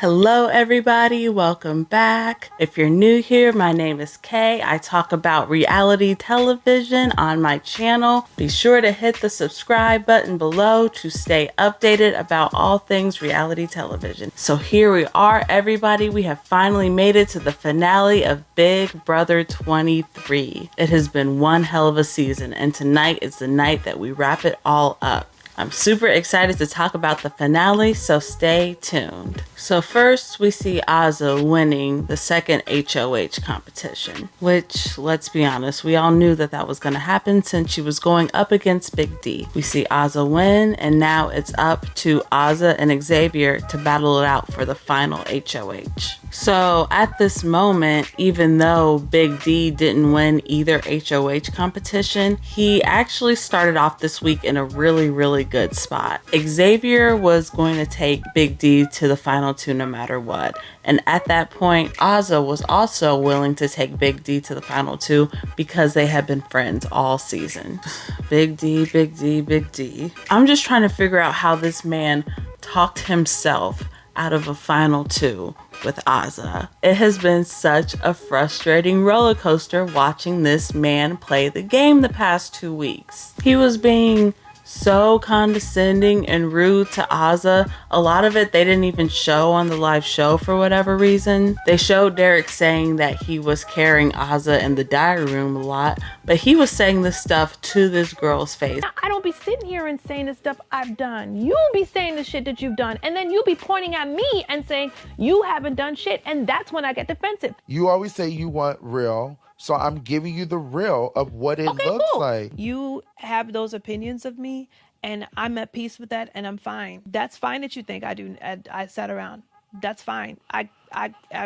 Hello everybody, welcome back. If you're new here, my name is Kay. I talk about reality television on my channel. Be sure to hit the subscribe button below to stay updated about all things reality television. So here we are everybody, we have finally made it to the finale of Big Brother 23. It has been one hell of a season and tonight is the night that we wrap it all up. I'm super excited to talk about the finale, so stay tuned. So first we see Azah winning the second HOH competition, which, let's be honest, we all knew that was going to happen since she was going up against Big D. We see Azah win, and now it's up to Azah and Xavier to battle it out for the final HOH. So at this moment, even though Big D didn't win either HOH competition, he actually started off this week in a really good spot. Xavier was going to take Big D to the final two no matter what. And at that point, Azah was also willing to take Big D to the final two because they had been friends all season. Big D, Big D, Big D. I'm just trying to figure out how this man talked himself out of a final two with Azah. It has been such a frustrating roller coaster watching this man play the game the past 2 weeks. He was being so condescending and rude to Azah. A lot of it they didn't even show on the live show for whatever reason. They showed Derek saying that he was carrying Azah in the diary room a lot, but he was saying this stuff to this girl's face. I don't be sitting here and saying the stuff I've done. You'll be saying the shit that you've done, and then you'll be pointing at me and saying you haven't done shit, and that's when I get defensive. You always say you want real, so I'm giving you the real of what it looks like. You have those opinions of me, and I'm at peace with that, and I'm fine. That's fine that you think I sat around. That's fine. I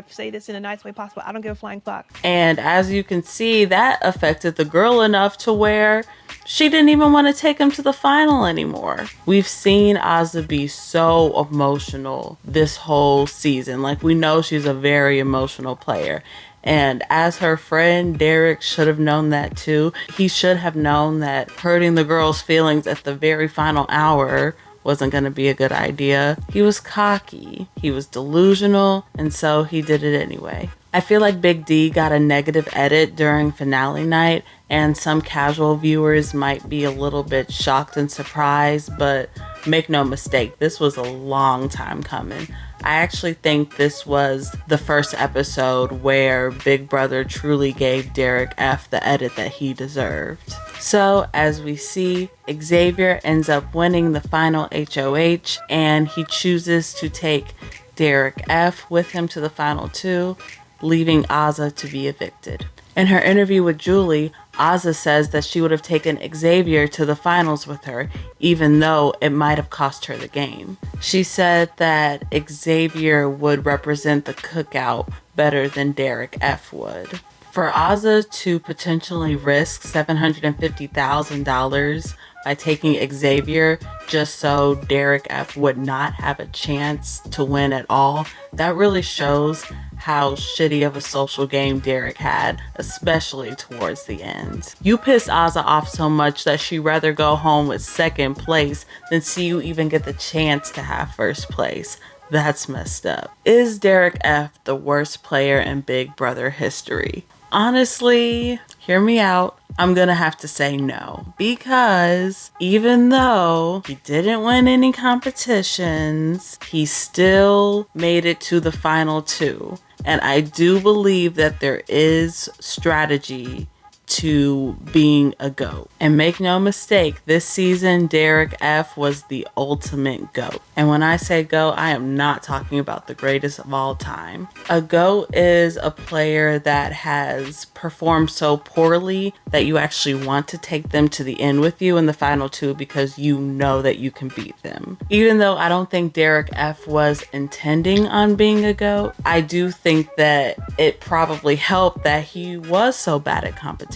say this in a nice way possible. I don't give a flying fuck. And as you can see, that affected the girl enough to where she didn't even want to take him to the final anymore. We've seen Azah be so emotional this whole season. Like, we know she's a very emotional player. And as her friend, Derek should have known that too. He should have known that hurting the girl's feelings at the very final hour wasn't going to be a good idea. He was cocky, he was delusional, and so he did it anyway. I feel like Big D got a negative edit during finale night, and some casual viewers might be a little bit shocked and surprised, but make no mistake, this was a long time coming. I actually think this was the first episode where Big Brother truly gave Derek F the edit that he deserved. So as we see, Xavier ends up winning the final HOH, and he chooses to take Derek F with him to the final two, leaving Azah to be evicted. In her interview with Julie, Azah says that she would have taken Xavier to the finals with her, even though it might have cost her the game. She said that Xavier would represent the cookout better than Derek F would. For Azah to potentially risk $750,000 by taking Xavier just so Derek F would not have a chance to win at all, that really shows how shitty of a social game Derek had, especially towards the end. You pissed Azah off so much that she'd rather go home with second place than see you even get the chance to have first place. That's messed up. Is Derek F the worst player in Big Brother history? Honestly, hear me out. I'm gonna have to say no, because even though he didn't win any competitions, he still made it to the final two. And I do believe that there is strategy to being a GOAT. And make no mistake, this season, Derek F was the ultimate GOAT. And when I say GOAT, I am not talking about the greatest of all time. A GOAT is a player that has performed so poorly that you actually want to take them to the end with you in the final two because you know that you can beat them. Even though I don't think Derek F was intending on being a GOAT, I do think that it probably helped that he was so bad at competitions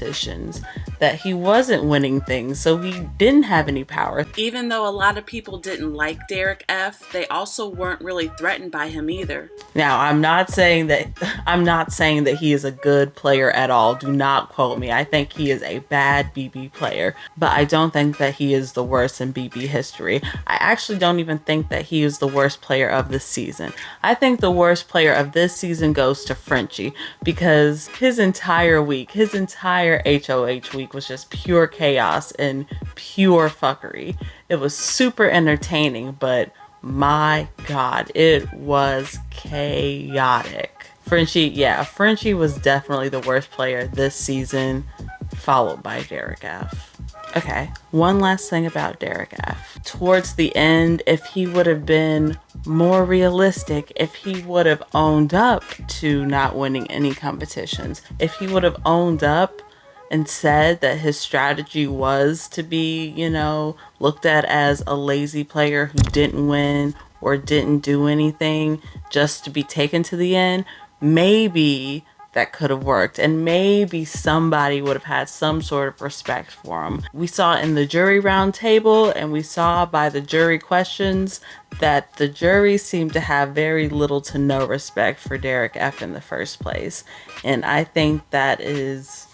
that he wasn't winning things, so he didn't have any power. Even though a lot of people didn't like Derek F, they also weren't really threatened by him either. Now, I'm not saying that he is a good player at all. Do not quote me. I think he is a bad BB player, but I don't think that he is the worst in BB history. I actually don't even think that he is the worst player of this season. I think the worst player of this season goes to Frenchie, because his entire week, his entire HOH week was just pure chaos and pure fuckery. It was super entertaining, but my God, it was chaotic. Frenchie was definitely the worst player this season, followed by Derek F. Okay, one last thing about Derek F. Towards the end, if he would have been more realistic, if he would have owned up to not winning any competitions, if he would have owned up and said that his strategy was to be, looked at as a lazy player who didn't win or didn't do anything just to be taken to the end, maybe that could have worked, and maybe somebody would have had some sort of respect for him. We saw in the jury round table, and we saw by the jury questions, that the jury seemed to have very little to no respect for Derek F in the first place. And I think that is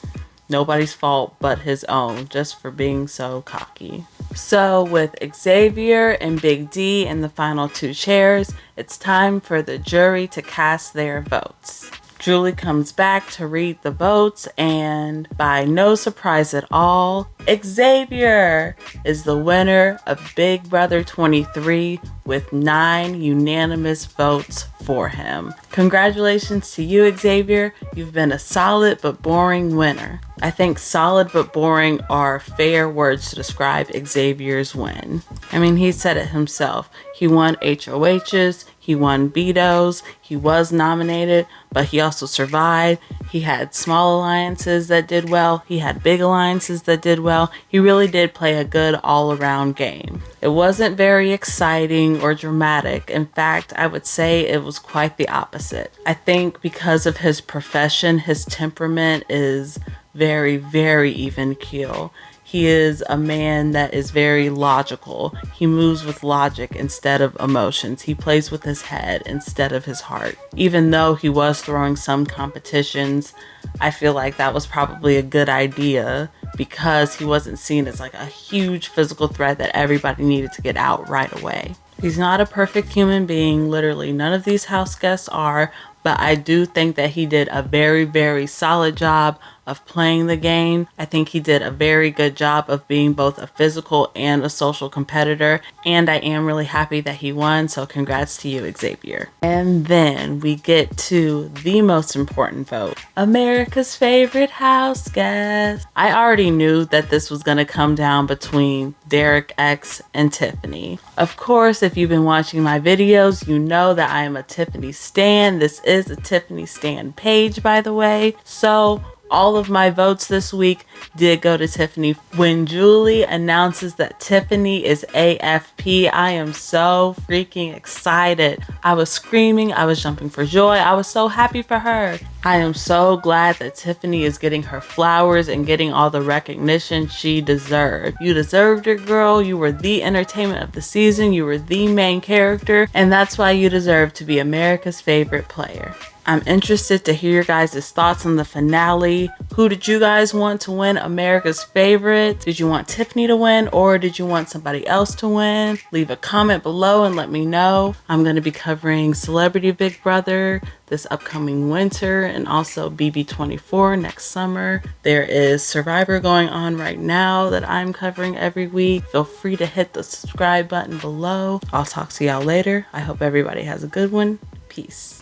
nobody's fault but his own, just for being so cocky. So with Xavier and Big D in the final 2 chairs, it's time for the jury to cast their votes. Julie comes back to read the votes, and by no surprise at all, Xavier is the winner of Big Brother 23 with 9 unanimous votes for him. Congratulations to you, Xavier. You've been a solid but boring winner. I think solid but boring are fair words to describe Xavier's win. I mean, he said it himself. He won HOHs, he won vetoes, he was nominated, but he also survived. He had small alliances that did well, he had big alliances that did well. He really did play a good all-around game. It wasn't very exciting or dramatic. In fact, I would say it was quite the opposite. I think because of his profession, his temperament is very, very even keel. He is a man that is very logical. He moves with logic instead of emotions. He plays with his head instead of his heart. Even though he was throwing some competitions, I feel like that was probably a good idea because he wasn't seen as like a huge physical threat that everybody needed to get out right away. He's not a perfect human being. Literally, none of these house guests are, but I do think that he did a very, very solid job of playing the game. I think he did a very good job of being both a physical and a social competitor, and I am really happy that he won, so congrats to you, Xavier. And then we get to the most important vote, America's favorite house guest. I already knew that this was going to come down between Derek X and Tiffany. Of course, if you've been watching my videos, you know that I am a Tiffany stan. This is a Tiffany stan page, by the way, so all of my votes this week did go to Tiffany. When Julie announces that Tiffany is AFP, I am so freaking excited. I was screaming, I was jumping for joy, I was so happy for her. I am so glad that Tiffany is getting her flowers and getting all the recognition she deserved. You deserved it, girl. You were the entertainment of the season. You were the main character, and that's why you deserve to be America's favorite player. I'm interested to hear your guys' thoughts on the finale. Who did you guys want to win America's favorite? Did you want Tiffany to win, or did you want somebody else to win? Leave a comment below and let me know. I'm going to be covering Celebrity Big Brother this upcoming winter and also BB24 next summer. There is Survivor going on right now that I'm covering every week. Feel free to hit the subscribe button below. I'll talk to y'all later. I hope everybody has a good one. Peace.